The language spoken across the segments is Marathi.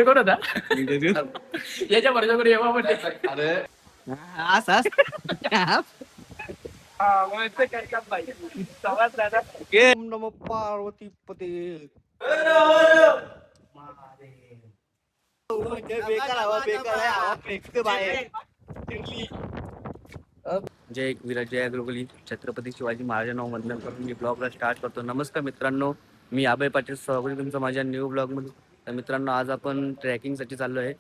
कोण होता याच्या वर्षाकडे येवा म्हणजे अरे नमो पार्वती पते जय विराज जय गुरुकुली छत्रपती शिवाजी महाराजांना वंदन करून मी ब्लॉगला स्टार्ट करतो. नमस्कार मित्रांनो, मी अभय पाटील, स्वागत आहे तुमचं माझ्या न्यू ब्लॉगमध्ये. तर मित्रांनो, आज आपण ट्रॅकिंगसाठी चाललो आहे.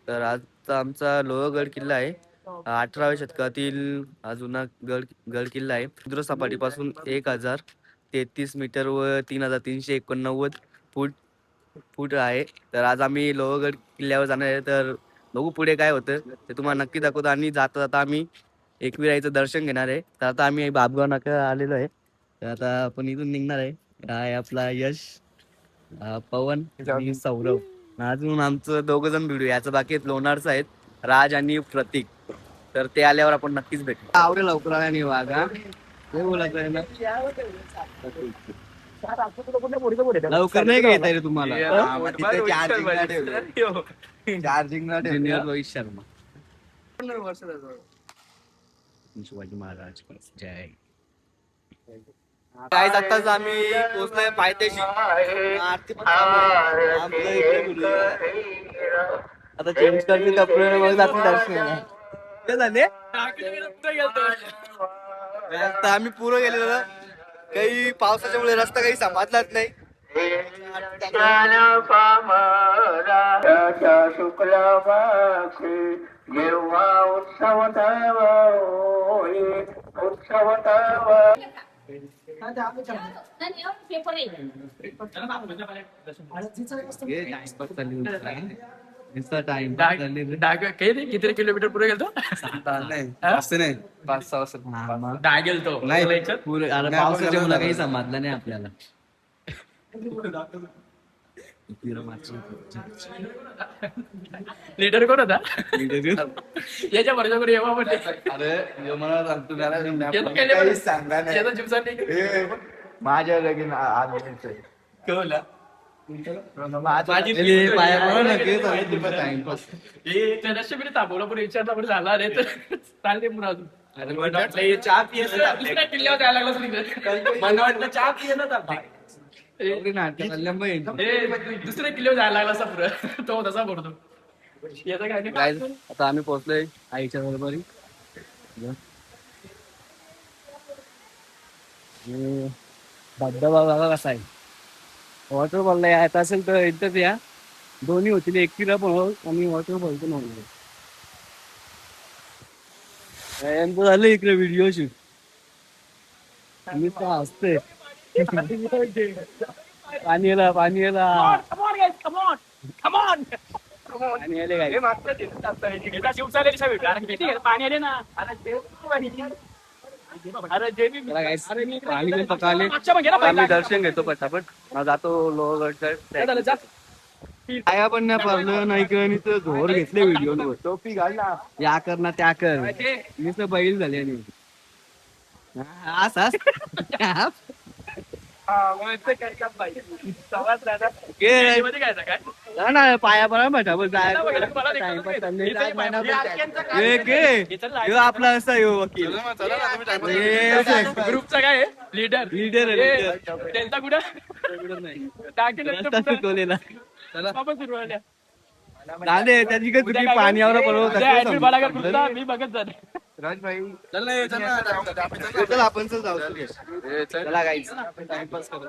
तर आजचा आमचा लोहगड किल्ला आहे. 18व्या शतकातील हा जुना गड किल्ला आहे. समुद्र सपाटीपासून 1033 मीटर व 3389 फूट आहे. तर आज आम्ही लोहगड किल्ल्यावर जाणार आहे. तर बघू पुढे काय होतं ते तुम्हाला नक्की दाखवतो. आणि जाता जाता आम्ही एकविराईचं दर्शन घेणार आहे. तर आता आम्ही बाबगाव नाका आलेलो आहे. तर आता आपण इथून निघणार आहे. आहे आपला यश, पवन आणि सौरभ. अजून आमचं दोघं जण व्हिडिओ याचं बाकी आहेत, लोणारचं आहेत, राज आणि प्रतीक. तर ते आल्यावर आपण नक्कीच भेटू. आवडे लवकर आणि वागा हे बोलायचं आहे ना, लवकर नाही घेता रे तुम्हाला. चार्जिंग रोहित शर्मा. शिवाजी महाराज जय. काय आताच आम्ही पोहोचलोय पायथ्याशी. आरती पण आता चेंज करतील कपडे, मग जातील दर्शन. काय झाले आम्ही पुरं गेलेलो, काही पावसाच्यामुळे रस्ता काही समजलाच नाही. जेव्हा उत्सव किती किलोमीटर पुढे गेलतो नाही 5-6 काय गेलतो पावसाच्या मुला काही समजलं नाही आपल्याला. लीडर कोण होता याच्या वर्षाकडे येवा म्हणजे अरे मला सांगतो माझ्या लगीन ताबोला पण विचारला पण झाला रे तर चालते पुन्हा अजून. चहा दुसऱ्या किल्ल्यावर जायला लागला. मला वाटलं चहा पिये ना दुसऱ्या किल्ल्यावर जायला लागला असा पुढं तो तसा बोलतो. आता आम्ही पोहोचलोय आईच्या बरोबरी. धबधबा बघा कसा आहे. वॉटरफॉलला यायचं असेल तर इथंच या. दोन्ही होतील, एकटीला पण हो आणि वॉटरफॉल पण होईल. यांचं झालं इकडे व्हिडिओ शूट. मी तर हसते. पाणी आला पाणी आला पाणी आले काय पाणी आले ना. आम्ही दर्शन घेतो पटापट. जातो लोहगडच्या. आया पण नाही पडलं नाही किंवा तर झोर घेतले व्हिडिओ. टोपी घाल ना. या कर ना त्या कर मी तर बैल झाले. पाया पण आपला असा वकील ग्रुपचा काय लीडर लीडर त्यांचा कुठं शिकवलेला झाले त्याची काय चुकी पाण्यावर बरोबर मी बघत जाते. राजभाई आपण जाऊ. चला गाईज टाइमपास करू.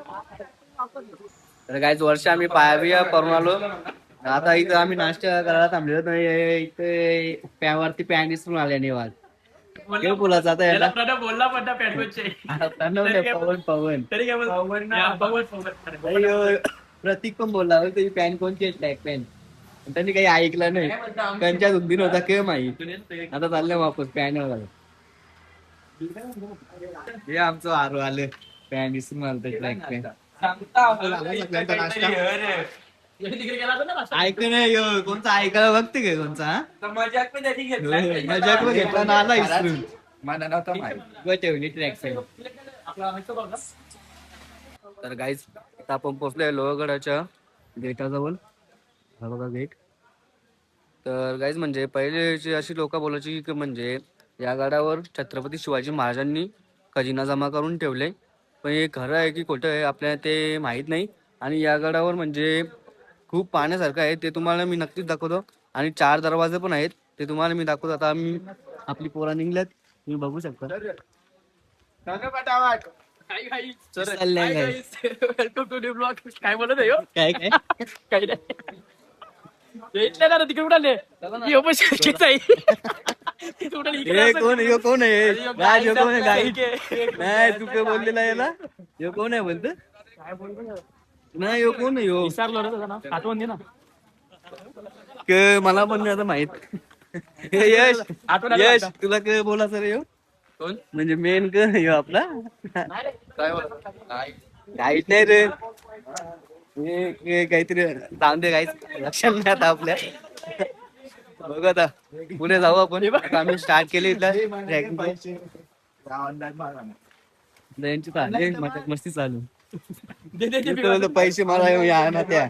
तर गाईज वर्ष आम्ही पाया करून आलो. आता इथं आम्ही नाश्ता करायला थांबलेलो नाही. इथे प्यावरती पॅन दिसून आले निवाज बोलायचं आता याला बोलला पण पवन प्रतीक पण बोलला तुझी पॅन कोणची आहे ट्रॅक पॅन. त्यांनी काही ऐकलं नाही. त्यांच्या उद्दीन होता के माहीत. आता चाललं वापस पॅन वगैरे. हे आमचं आरो आलं पॅन दिसून आलं ट्रॅक पॅन. ऐक नाही कोणता ऐकायला बघते काय कोणचा मजाक घेतला ना आला इसरून मला नव्हतं माहिती. ठेवली ट्रॅक पॅन. तर गाईज आता आपण पोहोचलोय लोहगडाच्या गेटाजवळ. हा बघा गेट. तर गाईज म्हणजे पहिलेची अशी लोक बोलायची की म्हणजे या गडावर छत्रपती शिवाजी महाराजांनी खजिना जमा करून ठेवले, पण हे खरं आहे की खोटं आहे आपल्याला ते माहीत नाही. आणि या गडावर म्हणजे खूप पाहण्यासारखं आहे, ते तुम्हाला मी नक्कीच दाखवतो. आणि 4 दरवाजे पण आहेत, ते तुम्हाला मी दाखवतो. आता आम्ही आपली पोरा निघल्यात, तुम्ही बघू शकता. चाललंय guys. Welcome to new blog. काय बोलत आहे ह्यो? काय काय काही नाही. हे इथले ना तिकडे कुठे आले? ह्यो पण शेतीच आहे. तिकडे कुठे इकडे हे असं- कोण ह्यो कोण आहे अरे ह्यो गाय ह्यो गाईचा कोण आहे गाई आहे. नाही तू काय बोललेला आहे ना ह्यो कोण आहे बोलतो नाही ह्यो कोण आहे ह्यो विसरलो रे तुझं नाव. आठवण दे ना. मला पण नाही आता माहित हे यश आठवण आली यश का? तुला काय बोला सर ह्यो कोण म्हणजे मेन क ह्यो आपला काय बोला काय काहीच नाही रे हे काहीतरी जाऊन दे काहीच लक्षात नाही आता आपल्या बघू आता पुढे जाऊ आपण आता आम्ही स्टार्ट केली इथलं ट्रॅकिंग यांची चालली मजाक मस्ती चालू दे दे दे. इथं पैसे मला या ना त्या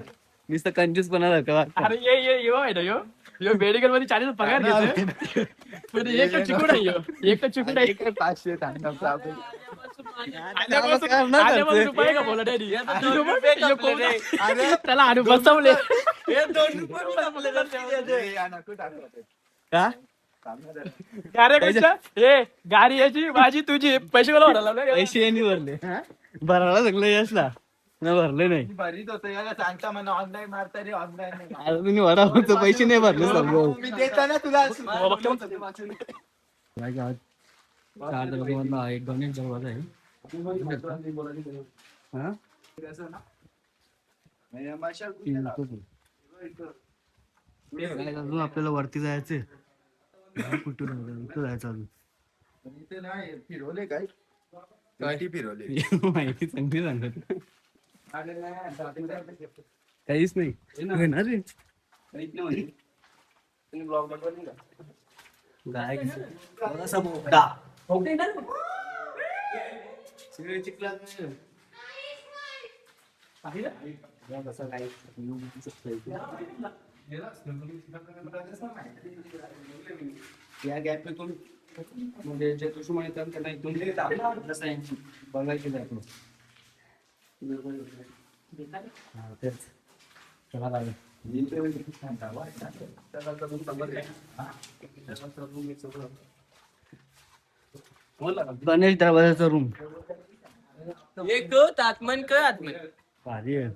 नुसतं कंजूस पण अरे ये यो आहे ना यो यो मेडिकल मध्ये 40 पगार घेतो. पण एक तर चिकून आहे यो. एक तर चिकून आहे. 500 थांबा आल्यापासून रुपये का बोला डॅडी? यो कोण आहे? त्याला आणून बसवले. का गारे कशा? हे गाडी याची माझी तुझी पैसे कोणा भरायला लावले? पैसे यांनी भरले भरायला सगळं यशला न भरले नाही भरीत होतं याला सांगता मला ऑनलाईन मारता रे ऑनलाईन आता तुम्ही वडापावचे पैसे नाही भरले सगळं मी देता ना तुला काय गावात 4 दरवाजा एक गणेश दरवाजा आहे हा? 3 लोकं. काय अजून आपल्याला वरती जायचंय कुठून इथं जायचं अजून फिरवले काय फिरवले माहिती चांगली सांगत काहीच नाही येणार रे गाय थोडासा बोगदा सगळे चिखलात कसं काय या गॅपमधून म्हणजे जे दुश्मन येतात त्यांना इथून जसं आहे बघायचे जातो तेच चला लागेल गणेश दरवाजाचा रूम एक आत्मन क आत्मन भारी आहे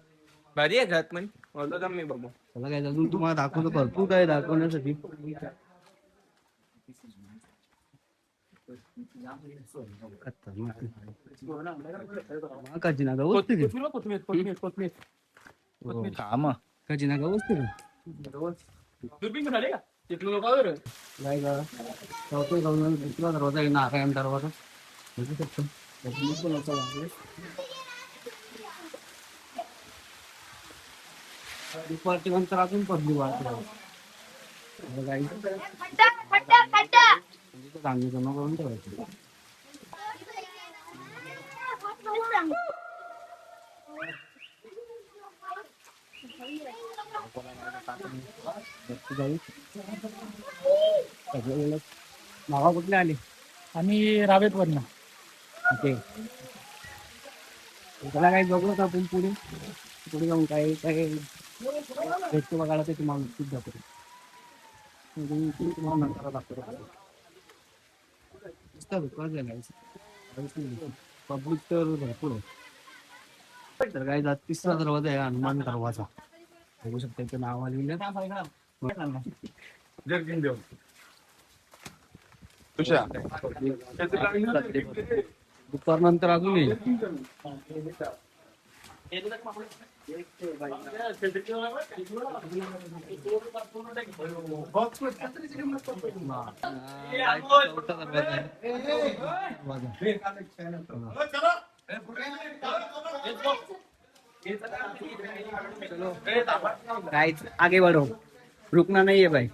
भारी आहे आत्मन. बोलतो का मी बघू. चला काय अजून तुम्हाला दाखवतो भरपूर काय दाखवण्यासाठी खजिना का वस्तू घे कोथमीर कोथमीर कोथमीर कोथमीर. खजिना का वस्तू घे दुर्बीन घेऊन आले का? तिथलं लोक आलं रे. काय का चौथा जाऊन दुसरा दरवाजा आहे नारायण दरवाजा बघू शकतो त्याच्यामध्ये पण असं आहे. दुपारच्या नंतर अजून पडली वाटत चांगली जमा करून ठेवायची नावा कुठले आले आम्ही रावेत वरनं. ओके त्याला काही बघू आपण पुढे पुढे जाऊन काय काय भेटतो बघायला ते तुम्हाला नक्कीच दाखवतो तुम्हाला नंतर दाखवतो पब्लिक तर भरपूर आहे तर काय जात 3रा दरवाजा आहे हनुमान दरवाजा बघू शकता इथे नाव आलेलं दुपार नंतर अजून येईल गाइस आगे बढ़ो रुकना नहीं है भाई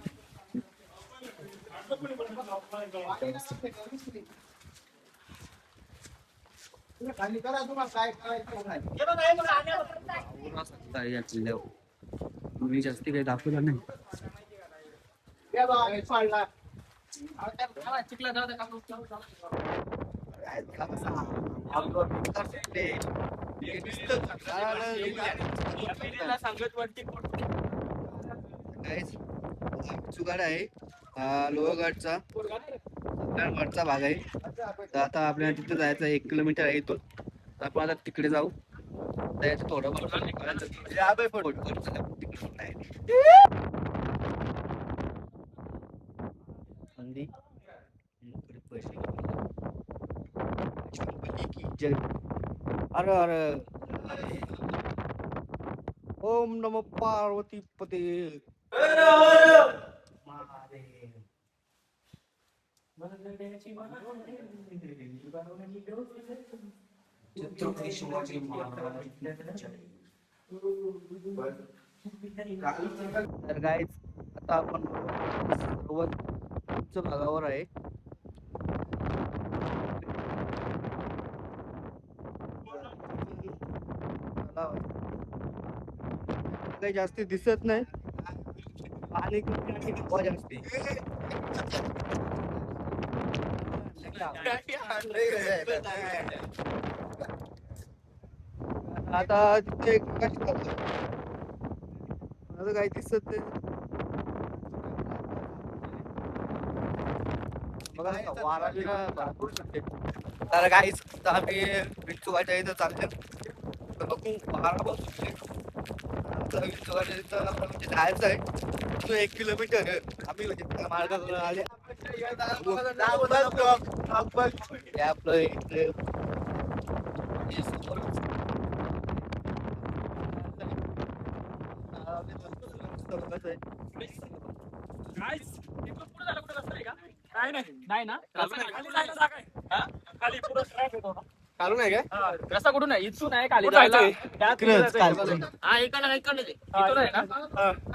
खाली करा तुम्हाला काय करायचं या किल्ल्यावर मी जास्ती काही दाखवलं नाही या बा, हे पडला. चिखला जाऊ दे का? सांगत वरती चुगाडा आहे लोहगडचा वरचा भाग आहे. तर आता आपल्याला तिथे जायचं 1 किलोमीटर आहे इथून. तर आपण आता तिकडे जाऊ. त्याचं थोडं अरे अरे ओम नमो पार्वती पते छत्रपती शिवाजी महाराज. तर गाईज आता आपण सर्वात उंच भागावर आहे. काही जास्ती दिसत नाही आणि हवा जास्ती. आता तिथे माझं काही दिसत नाही. बघा वारा भरपूर सुटते. तर काहीच आम्ही विंचुकाच्या इथं चालले. तर बघू वारा पण सुटते. विंचुकाच्या इथं म्हणजे जायचं आहे. 1 किलोमीटर आम्ही म्हणजे त्या मार्गावर आले. आपलं इथे नाही ना खाली पुढं चालू नाही काय रस्ता कुठून आहे? इथून आहे खाली कुठं जायला. जायचंय? त्यात इकडेच काय जायचं. चालू? हा, इकडं आहे ना?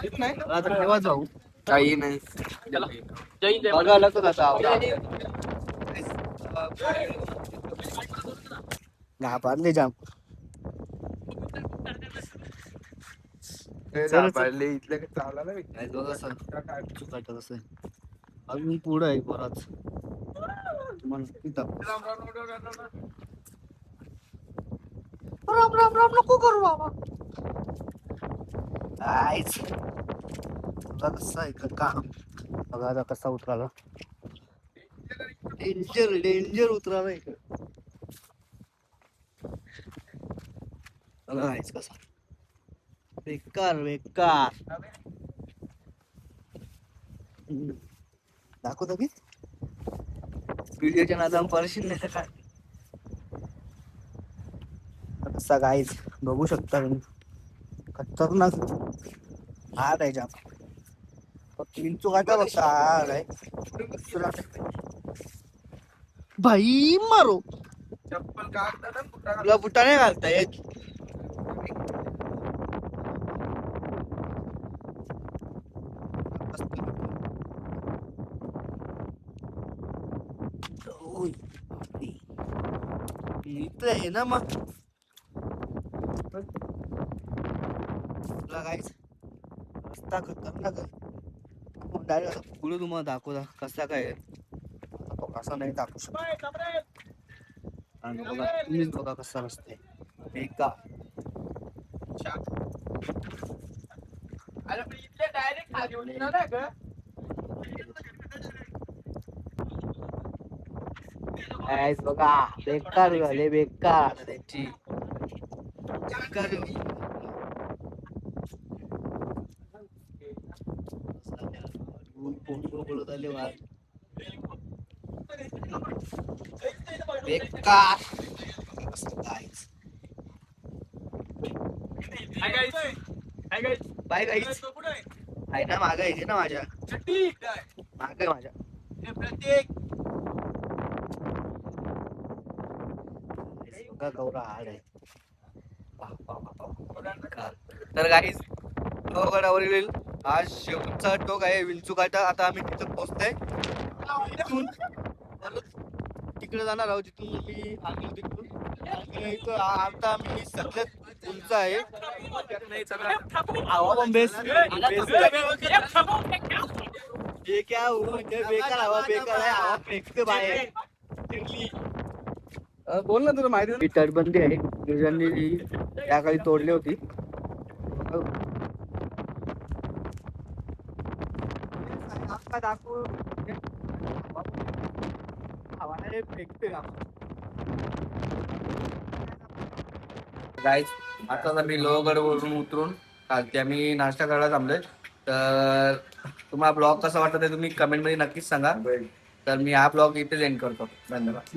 इथं नाही आता केव्हा जाऊ काही नाही. चला. जय हिंद, जय बघा लागत आता घाबरले जाम. पडले इथलं चालला ना अजून पुढं आहे बराच. राम राम राम नको करू बाबा. कसा आहे का काम बघा आता कसा उतराला. डेंजर डेंजर उतराला इकडे. बघा कसा बेकार बेकार. दाखवतो की व्हिडिओच्या नादाम परशील नाही तर काय. कसा गाईज बघू शकता तुम्ही. खतरनाक हात आहे जाम. विंचुकाचा बघता हात आहे. भाई मारो चप्पल काढता ना तुला बुटा नाही घालता येत. इथं आहे ना मग तुला काहीच रस्ता खतरनाक आहे. डायरेक्ट पुढे तुम्हाला दाखवता कसा काय आहे. कसा नाही दाखवू शकत. आणि बघा तुम्हीच बघा कसा रस्ता आहे बेकार. अरे पण इथले डायरेक्ट खाली उतरणार नाही का? गाईस बघा बेकार झाले बेकार त्यांची बेकार झाली. बोलत आले वा बेकार. बाय गाईस आहे ना माग आहे ना माझ्या माग आहे माझ्या प्रत्येक बघा गौरा हाड आहे. तर गाईस लोहगडावरील हा शेवटचा टोक आहे विंचुकाटा. आता आम्ही तिथं पोहोचतोय. तिकडे जाणार आहोत जिथून मी आलो तिकडून. इथं आता आम्ही सगळ्यात उंच आहे. क्या हुआ बेकार हवा बेकार आहे हवा फेकते बाहेर बोल ना तुला माहिती ही तटबंदी आहे इंग्रजांनी त्याकाळी तोडली होती. गाईज आता मी लोहगड वरून उतरून कालते आम्ही नाश्ता करायला थांबलोय. तर तुम्हाला ब्लॉग कसा वाटत आहे तुम्ही कमेंट मध्ये नक्कीच सांगा. तर मी हा ब्लॉग इथेच एंड करतो. धन्यवाद.